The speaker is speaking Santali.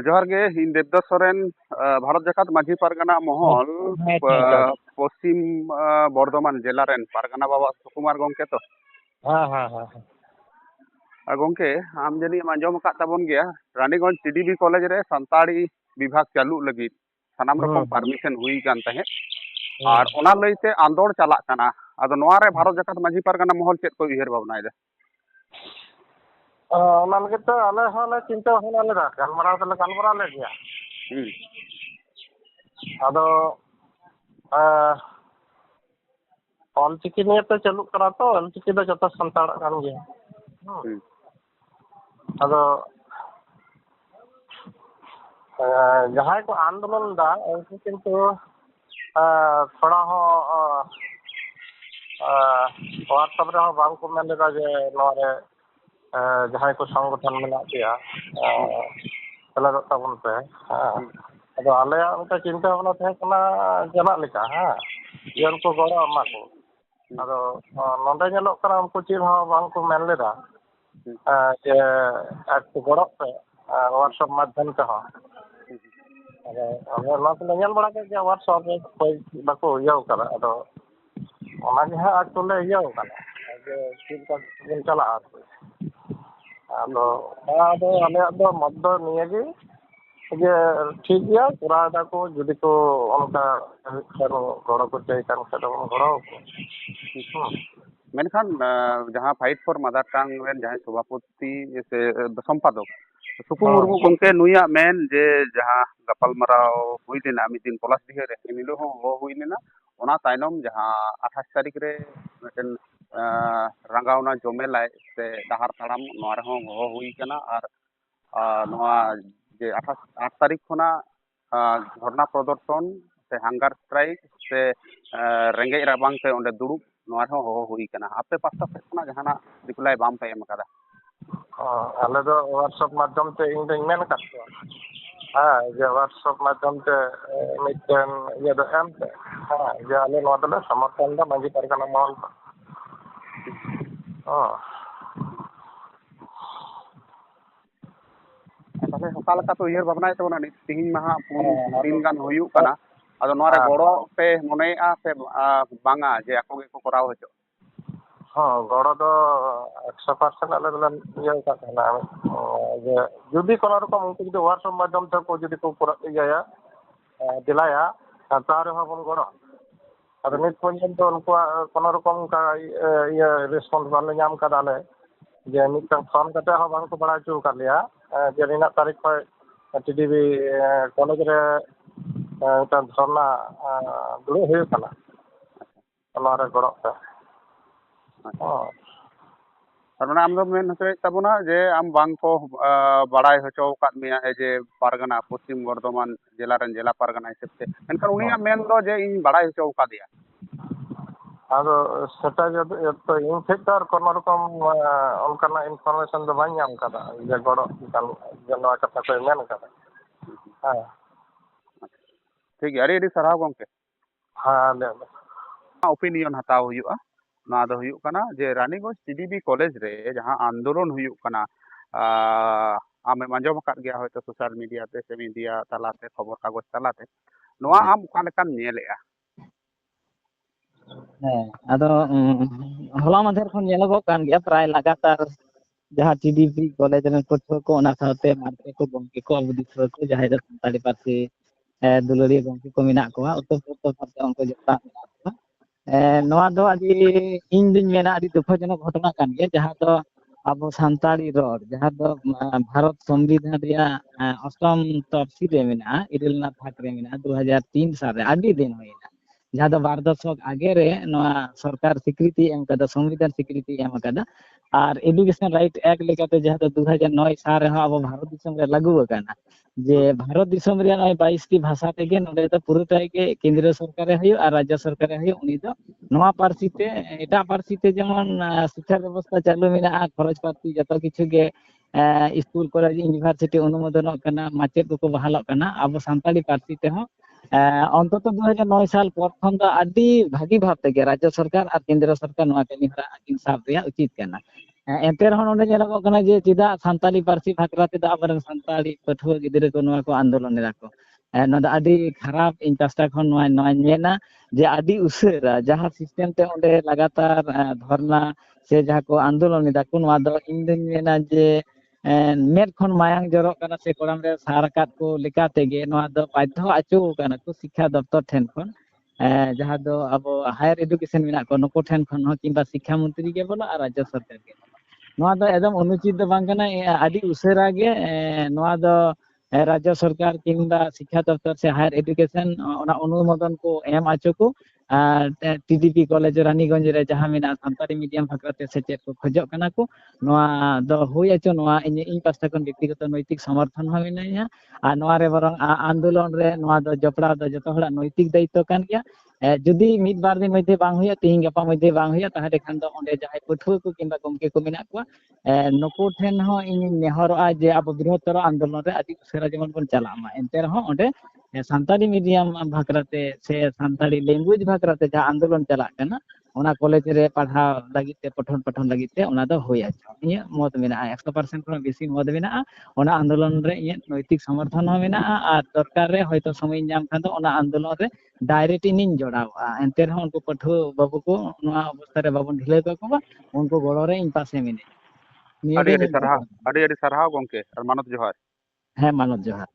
जोहार गे इन देवदास सोरेन भारत जाकात माझी पारगाना हाँ महल हाँ हाँ पश्चिम बर्धमान जिला रेन पारगाना बाबा सुकुमार गोंके तो हाँ हाँ हाँ गोंके आम जनी आंजम का ताबन गया रानीगंज टीडीबी कॉलेज रे संताड़ी विभाग चालू लगी सानाम रकम परमिशन हुई कान तहे और ओना लईते आंदोलन चलाक काना आदो नोआ रे भारत जाकात माझी पारगाना महल चेक को उयहर भावना दे ᱚᱱᱟ ᱞᱟᱹᱜᱤᱫ ᱛᱮ ᱟᱞᱮ ᱦᱚᱸᱞᱮ ᱪᱤᱱᱛᱟᱹ ᱵᱷᱟᱵᱽᱱᱟ ᱞᱮᱫᱟ ᱜᱟᱞᱢᱟᱨᱟᱣ ᱫᱚᱞᱮ ᱜᱟᱞᱢᱟᱨᱟᱣ ᱞᱮᱫ ᱜᱮᱭᱟ ᱟᱫᱚ ᱚᱞᱪᱤᱠᱤ ᱱᱤᱭᱮ ᱛᱮ ᱪᱟᱹᱞᱩᱜ ᱠᱟᱱᱟ ᱛᱚ ᱚᱞᱪᱤᱠᱤ ᱫᱚ ᱡᱚᱛᱚ ᱥᱟᱱᱛᱟᱲᱟᱜ ᱠᱟᱱ ᱜᱮᱭᱟ ᱟᱫᱚ ᱡᱟᱦᱟᱸᱭ ᱠᱚ ᱟᱱᱫᱳᱞᱚᱱ ᱫᱟ ᱩᱱᱠᱩ ᱠᱤᱱᱛᱩ ᱛᱷᱚᱲᱟ ᱦᱚᱸ ᱦᱳᱣᱟᱴᱥᱟᱯ ᱨᱮᱦᱚᱸ ᱵᱟᱝ ᱠᱚ ᱢᱮᱱ ᱞᱮᱫᱟ ᱡᱮ ᱱᱚᱣᱟ ᱨᱮ ᱡᱟᱦᱟᱸᱭ ᱠᱚ ᱥᱚᱝᱜᱚᱴᱷᱚᱱ ᱢᱮᱱᱟᱜ ᱯᱮᱭᱟ ᱥᱮᱞᱮᱫᱚᱜ ᱛᱟᱵᱚᱱ ᱯᱮ ᱟᱫᱚ ᱟᱞᱮᱭᱟᱜ ᱢᱤᱫᱴᱮᱱ ᱪᱤᱱᱛᱟᱹ ᱵᱷᱟᱵᱽᱱᱟ ᱛᱟᱦᱮᱸ ᱠᱟᱱᱟ ᱡᱟᱦᱟᱱᱟᱜ ᱞᱮᱠᱟ ᱡᱮ ᱩᱱᱠᱩ ᱜᱚᱲᱚ ᱮᱢᱟ ᱠᱚ ᱟᱫᱚ ᱱᱚᱰᱮ ᱧᱮᱞᱚᱜ ᱠᱟᱱᱟ ᱩᱱᱠᱩ ᱪᱮᱫ ᱦᱚᱸ ᱵᱟᱝ ᱠᱚ ᱢᱮᱱ ᱞᱮᱫᱟ ᱡᱮ ᱮᱠᱴᱩ ᱜᱚᱲᱚᱜ ᱯᱮ ᱦᱳᱣᱟᱴᱥᱟᱯ ᱢᱟᱫᱽᱫᱷᱚᱢ ᱛᱮᱦᱚᱸ ᱟᱫᱚ ᱟᱞᱮ ᱚᱱᱟ ᱠᱚᱞᱮ ᱧᱮᱞ ᱵᱟᱲᱟ ᱠᱮᱫ ᱜᱮᱭᱟ ᱦᱳᱣᱟᱴᱥᱟᱯ ᱨᱮ ᱚᱠᱚᱭ ᱵᱟᱠᱚ ᱤᱭᱟᱹᱣ ᱠᱟᱫᱟ ᱟᱫᱚ ᱚᱱᱟᱜᱮ ᱦᱟᱸᱜ ᱮᱠᱴᱩ ᱞᱮ ᱤᱭᱟᱹᱣ ᱠᱟᱱᱟ ᱡᱮ ᱪᱮᱫ ᱞᱮᱠᱟ ᱵᱚᱱ ᱪᱟᱞᱟᱜᱼᱟ ᱟᱨᱠᱤ ᱟᱫᱚ ᱚᱱᱟᱫᱚ ᱟᱞᱮᱭᱟᱜ ᱫᱚ ᱢᱚᱛ ᱫᱚ ᱱᱤᱭᱟᱹᱜᱮ ᱡᱮ ᱴᱷᱤक ᱜᱮᱭᱟ ᱠᱚᱨᱟᱣ ᱫᱟᱠᱚ ᱡᱩᱫᱤ ᱠᱚ ᱚᱱᱠᱟ ᱜᱚᱲᱚ ᱠᱚ ᱪᱟᱹᱭ ᱠᱟᱱ ᱠᱷᱟᱡ ᱫᱚᱵᱚᱱ ᱜᱚᱲᱚ ᱟᱠᱚ मेनखान जहाँ fight for mother tongue rain जहाँ सभापति से संपादक सुकु मुर्मू गंके नुया मेन जे जहाँ गपाल मराव हुई लेना मिद दिन पलास दिहे रे इनिलो हो हो हुई लेना ओना ताइनम जहाँ 28 तारीख रे मिदन रंगावना जमेलाय से डहार ताड़ाम नोआ रे हो हो हुई कना और नोआ जे 8 तारीख खना धरना प्रदर्शन से हांगार स्ट्राइक से रेंगे राबांग से ओंडे दुड़ुब नोआ रे हो हुई कना आपे पास्ता से खना जहाना रिप्लाई बाम पे एम कदा ᱟᱞᱮ ᱫᱚ ᱦᱳᱣᱟᱴᱥᱟᱯ ᱢᱟᱫᱽᱫᱷᱚᱢ ᱛᱮ ᱤᱧ ᱫᱚᱧ ᱢᱮᱱ ᱟᱠᱟᱫ ᱠᱚᱣᱟ ᱡᱮ ᱦᱳᱣᱟᱴᱥᱟᱯ ᱢᱟᱫᱽᱫᱷᱚᱢ ᱛᱮ ᱢᱤᱫᱴᱮᱱ ᱤᱭᱟᱹ ᱫᱚ ᱮᱢ ᱯᱮ ᱡᱮ ᱟᱞᱮ ᱱᱚᱣᱟ ᱫᱚᱞᱮ ᱥᱚᱢᱚᱨᱛᱷᱚᱱ ᱫᱟ ᱢᱟᱹᱡᱷᱤ ᱯᱟᱨᱜᱟᱱᱟ ᱢᱚᱦᱚᱞ ताले हका लका तो उयहर भावना तबना तिहिन महा पुन दिन गान हुयुक कना आदो नोआ रे गड़ो पे मनेआ से बांगा जे आको गे को कराव हचो गड़ो दो 100% आले दोले इया का कहना जे जुदी कोनो रकम उनको जुदी व्हाट्सएप माध्यम से को जुदी को इया दिलाया तारे हो बन गड़ो अदो नित पर्यंत उनको कोनो रकम का इया रिस्पांस बाले नाम कदाले जे मिटन फोन कते हो बांग को बड़ा चू कर लिया जे रिना तारीख पर टीडीबी कॉलेज रे तन धरना दुड़ु हुई कना ओना रे गड़ो पे तारमाने आम दो मेन हते तबना जे आम बांग को बड़ाई हचो काद मिया जे पारगना पश्चिम बर्धमान जिला रेन जिला पारगना हिसाब से एनखान उनिया मेन दो जे इन बड़ाई हचो कादिया आदो सेटा तो इन ठेकर कोनो रकम उनकाना इनफॉरमेशन दो बाñ ñam kada जे गड़ो kan जे नवा कथा को मेन kada ठीक है अरे सराव गंके ले ओपिनियन हताव हुयुआ ना दो हुयुक कना जे रानीगंज टीडीबी कॉलेज रे जहां आंदोलन हुयुक कना आमे मंजम काट गया होयतो सोशल मीडिया पे से मीडिया तलाते खबर कागज तलाते नोआ आम ओका लेकाम नेलेआ ᱟᱫᱚ ᱦᱚᱞᱟ ᱢᱟᱫᱷᱮᱨ ᱠᱷᱚᱱ ᱧᱮᱞᱚᱜᱚᱜ ᱠᱟᱱ ᱜᱮᱭᱟ ᱯᱨᱟᱭ ᱞᱟᱜᱟᱛᱟᱨ ᱡᱟᱦᱟᱸ ᱴᱤᱰᱤᱯᱤ ᱠᱚᱞᱮᱡᱽ ᱨᱮᱱ ᱯᱟᱹᱴᱷᱩᱣᱟᱹ ᱠᱚ ᱚᱱᱟ ᱥᱟᱶᱛᱮ ᱢᱟᱨᱠᱮᱴ ᱠᱚ ᱜᱚᱢᱠᱮ ᱠᱚ ᱟᱵᱚ ᱫᱤᱥᱣᱟᱹ ᱠᱚ ᱡᱟᱦᱟᱸᱭ ᱫᱚ ᱥᱟᱱᱛᱟᱲᱤ ᱯᱟᱹᱨᱥᱤ ᱫᱩᱞᱟᱹᱲᱤᱭᱟᱹ ᱜᱚᱢᱠᱮ ᱠᱚ ᱢᱮᱱᱟᱜ ᱠᱚᱣᱟ ᱩᱛᱛᱚᱨ ᱥᱟᱶᱛᱮ ᱩᱱᱠᱩ ᱡᱚᱯᱲᱟᱣ ᱢᱮᱱᱟᱜ ᱠᱚᱣᱟ ᱱᱚᱣᱟ ᱫᱚ ᱟᱹᱰᱤ ᱤᱧ ᱫᱩᱧ ᱢᱮᱱᱟ ᱟᱹᱰᱤ ᱫᱩᱠᱷᱚᱡᱚᱱᱚᱠ ᱜᱷᱚᱴᱚᱱᱟ ᱠᱟᱱ ᱜᱮᱭᱟ ᱡᱟᱦᱟᱸ ᱫᱚ ᱟᱵᱚ ᱥᱟᱱᱛᱟᱲᱤ ᱨᱚᱲ ᱡᱟᱦᱟᱸ ᱫᱚ ᱵᱷᱟᱨᱚᱛ ᱥᱚᱝᱵᱤᱫᱷᱟᱱ ᱨᱮᱭᱟᱜ 8ᱟᱢ ᱛᱚᱯᱥᱤᱞ ᱨᱮ ᱢᱮᱱᱟᱜᱼᱟ 9 ᱟᱱᱟᱜ ᱛᱷᱟᱠ ᱨᱮ ᱢᱮᱱᱟᱜᱼᱟ 2003 ᱥᱟᱞ ᱨᱮ ᱟᱹᱰᱤ ᱫᱤᱱ ᱦᱩᱭᱱᱟ ᱡᱟᱦᱟᱸ ᱫᱚ 2 दशक आगे रे नोआ सरकार स्वीकृति एम कदा संविधान स्वीकृति एम कदा और एजुकेशन राइट एक्ट लेकाते जहां दो 2009 साल रे अब भारत दिसम रे लागू अकाना जे भारत दिसम रे 22 टी भाषा तेगे नोडे तो पुरोटाई के केंद्र सरकार हुई और राज्य सरकार हुई उनी दो नोआ पारसी ते एटा पारसी ते जेमन शिक्षा व्यवस्था चालू मेना खरच पाती जतो किछु गे स्कूल कॉलेज यूनिवर्सिटी अनुमोदन करना माचेद को बहाल करना अब सानताली पारसी ते हो अंतत 2009 साल पर खन भागी भाव ते राज्य सरकार और केंद्र सरकार कमी हरा साब उचित करना ᱮᱱᱛᱮ ᱨᱮᱦᱚᱸ ᱱᱚᱰᱮ ᱧᱮᱞᱚᱜᱚᱜ ᱠᱟᱱᱟ ᱡᱮ ᱪᱮᱫᱟᱜ ᱥᱟᱱᱛᱟᱞᱤ ᱯᱟᱹᱨᱥᱤ ᱵᱟᱠᱷᱨᱟ ᱛᱮᱫᱚ ᱟᱵᱚᱨᱮᱱ ᱥᱟᱱᱛᱟᱲᱤ ᱯᱟᱹᱴᱷᱩᱣᱟᱹ ᱜᱤᱫᱽᱨᱟᱹ ᱠᱚ ᱱᱚᱣᱟ ᱠᱚ ᱟᱱᱫᱳᱞᱚᱱ ᱮᱫᱟ ᱠᱚ ᱱᱚᱣᱟ ᱫᱚ ᱟᱹᱰꯤ ᱠᱷᱟᱨᱟᱯ ᱤᱧ ᱯᱟᱥᱴᱟ ᱠᱷᱚᱱ ᱱᱚᱣᱟᱧ ᱢᱮᱱᱟ ᱡᱮ ᱟᱹᱰि ᱩᱥᱟᱹᱨᱟ ᱡᱟᱦᱟᱸ ᱥᱤᱥᱴᱮᱢ ᱛᱮ ᱚᱸᱰे ᱞᱟᱜᱟᱛᱟᱨ ᱫᱷᱚᱨᱱᱟ ᱥᱮ ᱡᱟᱦᱟᱸ ᱠᱚ ᱟᱱᱫᱳᱞᱚᱱ ᱮᱫᱟ ᱠᱚ ᱱᱚᱣᱟ ᱫᱚ ᱤᱧ ᱫᱩᱧ ᱢᱮᱱᱟ ᱡᱮ ᱢᱮᱫ ᱠᱷᱚᱱ ᱢᱟᱭᱟᱝ ᱡᱚᱨᱚᱜ ᱠᱟᱱᱟ ᱥᱮ ᱠᱚᱲᱟᱢ ᱨᱮ ᱥᱟᱨ ᱟᱠᱟᱫ ᱠᱚ ᱞᱮᱠᱟ ᱛᱮᱜᱮ ᱱᱚᱣᱟ ᱫᱚ ᱵᱟᱫᱽᱫᱷᱚ ᱟᱪᱚ ᱠᱟᱱᱟ ᱠᱚ ᱥᱤᱠᱠᱷᱟ ᱫᱚᱯᱛᱚᱨ ᱴᱷᱮᱱ ᱠᱷᱚᱱ ᱡᱟᱦᱟᱸ ᱫᱚ ᱟᱵᱚ ᱦᱟᱭᱟᱨ ᱮᱰᱩᱠᱮᱥᱚᱱ ᱢᱮᱱᱟᱜ ᱠᱚᱣᱟ ᱱᱩᱠᱩ ᱴᱷᱮᱱ ᱠᱷᱚᱱ ᱦᱚᱸ ᱠᱤᱝᱵᱟ ᱥᱤᱠᱠᱷᱟ ᱢᱚᱱᱛᱨᱤ ᱜᱮ ᱵᱚᱞᱚ ᱟᱨ ᱨᱟᱡᱽᱡᱚ ᱥᱚᱨᱠᱟᱨ ᱜᱮ ᱱᱚᱣᱟ ᱫᱚ ᱮᱠᱫᱚᱢ ᱚᱱᱩᱪᱤᱛ ᱫᱚ ᱵᱟᱝ ᱠᱟᱱᱟ ᱟᱹᱰᱤ ᱩᱥᱟᱹᱨᱟ ᱜᱮ ᱱᱚᱣᱟ ᱫᱚ ᱨᱟᱡᱽᱡᱚ ᱥᱚᱨᱠᱟর কিংবা শিক্ষা দপ্তর সে হায়ার এডুকেশন ওনা অনুমোদন কো এম আচো কো আর টিডিপি কলেজ রানীগঞ্জ রে ᱡᱟᱦᱟᱸ ᱢᱮᱱᱟᱜ ᱥᱟᱱᱛᱟᱲᱤ ᱢᱤᱰᱤᱭᱟᱢ ᱵᱷᱟᱠᱨᱟᱛᱮ ᱥᱮᱪᱮᱫ ᱠᱚ ᱠᱷᱚᱡᱚᱜ ᱠᱟᱱᱟ ᱠᱚ ᱱᱚᱣᱟ ᱫᱚ ᱦᱩᱭ ᱟᱪᱚ ᱱᱚᱣᱟ ᱤᱧ ᱯᱟᱥᱴᱟ ᱠᱷᱚᱱ ᱵᱮᱠᱛᱤᱜᱚᱛᱚ ᱱᱳᱭᱛᱤᱠ ᱥᱚᱢᱚᱨᱛᱷᱚᱱ ᱦᱚᱸ ᱢᱮᱱᱟᱧᱟ ᱟᱨ ᱱᱚᱣᱟ ᱨᱮ ᱵᱚᱨᱚᱝ ᱟᱱᱫᱳᱞᱚᱱ ᱨᱮ ᱱᱚᱣᱟ ᱫᱚ ᱡᱚᱯᱲᱟᱣ ᱫᱚ ᱡᱚᱛᱚ ᱦᱚᱲᱟᱜ ᱱᱳᱭᱛᱤᱠ ᱫᱟᱭᱤᱛᱛᱚ ᱠᱟᱱ ᱜᱮᱭᱟ ᱡᱩᱫᱤ ᱢᱤᱫ ᱵᱟᱨ ᱫᱤᱱ ᱢᱚᱫᱽᱫᱷᱮ ᱵᱟᱝ ᱦᱩᱭᱩᱜᱼᱟ ᱛᱤᱦᱤᱧ ᱜᱟᱯᱟ ᱢᱚᱫᱽᱫᱷᱮ ᱵᱟᱝ ᱦᱩᱭᱩᱜᱼᱟ ᱛᱟᱦᱚᱞᱮ ᱠᱷᱟᱱ ᱫᱚ ᱚᱸᱰᱮ ᱡᱟᱦᱟᱸᱭ ᱯᱟᱹᱴᱷᱩᱣᱟᱹ ᱠᱚ ᱠᱤংᱵᱟ ᱜᱚᱢᱠᱮ ᱠᱚ ᱢᱮᱱᱟᱜ ᱠᱚᱣᱟ ᱱᱩᱠᱩ ᱴᱷᱮᱱ ᱦᱚᱸ ᱤᱧᱤᱧ ᱱᱮᱦᱚᱨᱚᱜᱼᱟ ᱡᱮ ᱟᱵᱚ ᱵᱨᱤᱦᱚᱛᱛᱚᱨ ᱟᱱᱫᱳᱞᱚᱱ ᱨᱮ ᱟᱹᱰᱤ ᱩᱥᱟᱹᱨᱟ ᱡᱮᱢᱚᱱ ᱵᱚᱱ ᱪᱟᱞᱟᱜ ᱢᱟ ᱮᱱᱛᱮ ᱨᱮᱦᱚᱸ ᱚᱸᱰे ᱥᱟᱱᱛᱟᱲᱤ ᱢᱤᱰᱤᱭᱟᱢ ᱵᱷᱟᱠᱨᱟᱛᱮ ᱥᱮ ᱥᱟᱱᱛᱟᱲᱤ ᱞᱮᱝᱜᱩᱭᱮᱡᱽ ᱵᱷᱟᱠᱨᱟᱛᱮ ᱡᱟᱦᱟᱸ ᱟᱱᱫᱳᱞᱚᱱ ᱪᱟᱞᱟᱜ ᱠᱟᱱᱟ ᱚᱱᱟ ᱠᱚᱞᱮᱡᱽ ᱨᱮ ᱯᱟᱲᱦᱟᱣ ᱞᱟᱹᱜᱤᱫ ᱛᱮ ᱯᱚᱴᱷᱚᱱ ᱞᱟᱹᱜᱤᱫ ᱛᱮ ᱚᱱᱟ ᱫᱚ ᱦᱩᱭ ᱟᱪᱚ ᱤᱧᱟᱹᱜ ᱢᱚᱛ ᱢᱮᱱᱟᱜᱼᱟ 100% ᱠᱷᱚᱱ ᱵᱮᱥᱤ ᱢᱚᱛ ᱢᱮᱱᱟᱜᱼᱟ ᱚᱱᱟ ᱟᱱᱫᱳᱞᱚᱱ ᱨᱮ ᱤᱧᱟᱹᱜ ᱱᱳᱭᱛᱤᱠ ᱥᱚᱢᱚᱨᱛᱷᱚᱱ ᱦᱚᱸ ᱢᱮᱱᱟᱜᱼᱟ ᱟᱨ ᱫᱚᱨᱠᱟর ᱨᱮ ᱦᱚᱭᱛᱳ ᱥᱚᱢᱚᱭ ᱧᱟᱢ ᱠᱷᱟᱱ ᱫᱚ ᱚᱱᱟ ᱟᱱᱫᱳᱞᱚᱱ ᱨᱮ ᱰᱟᱭᱨᱮক্ᱴ ᱤᱧᱤᱧ ᱡᱚᱲᱟᱣᱚᱜᱼᱟ ᱮᱱᱛᱮ ᱨᱮᱦᱚᱸ ᱩᱱᱠᱩ ᱯᱟᱹᱴᱷᱩᱣᱟᱹ ᱵᱟᱹᱵᱩ ᱠᱚ ᱱᱚᱣᱟ ᱚᱵᱚᱥᱛᱷᱟ ᱨᱮ ᱵᱟᱵᱚᱱ ᱰᱷᱤᱞᱟᱹᱣ ᱠᱟᱠᱚᱣᱟ ᱩᱱᱠᱩ ᱜᱚᱲᱚ ᱨᱮ ᱤᱧ ᱯᱟᱥᱮ ᱢᱤᱱᱟᱹᱧᱟ ᱱᱤᱭᱟᱹᱜᱮ ᱟᱹᱰᱤ ᱤᱧᱟᱹᱜ ᱥᱟᱨᱦᱟᱣ ᱜᱚᱝᱠᱮ ᱟᱨ ᱢᱟᱱᱚᱛ ᱡᱚᱦᱟᱨ ᱦᱮᱸ ᱢᱟᱱᱚᱛ ᱡᱚᱦᱟᱨ